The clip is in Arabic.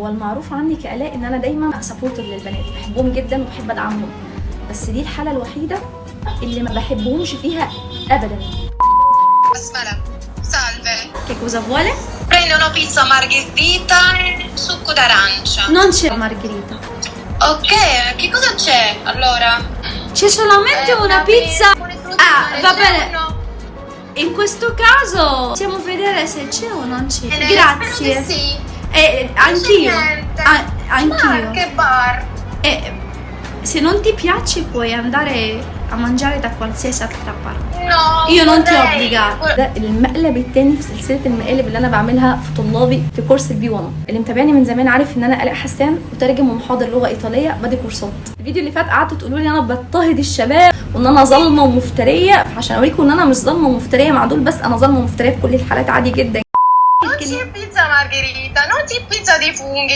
هو المعروف عني كآلاء ان انا دايما سبورتر للبنات، بحبهم جدا وبحب ادعمهم، بس دي الحاله الوحيده اللي ما بحبهمش فيها ابدا. Basmala, salve. Che cosa vuole? Prendo una pizza margherita e succo d'arancia. Non c'è margherita. Ok, che cosa c'è allora? C'è solamente una pizza. Ah, va bene. In questo caso possiamo vedere se c'è o non c'è. Grazie. Sì. Anch'io. Niente. Anch'io. Che bar? Se non ti piace puoi andare a mangiare da qualsiasi altra parte. No. io non ti vorrei. obbligato. ده المقلب التاني في سلسله المقالب اللي انا بعملها في طلابي في كورس البي 1. اللي متابعني من زمان عارف ان انا آلاء حسان مترجم ومحاضر لغه ايطاليه بدي كورسات. الفيديو اللي فات قعدتوا تقولوا لي انا بضطهد الشباب وان انا ظالمه ومفتريه، عشان اوريكم ان انا مش ظالمه ومفتريه مع دول بس، انا ظالمه ومفتريه في كل الحالات عادي جدا. Non c'è pizza margherita, non c'è pizza di funghi.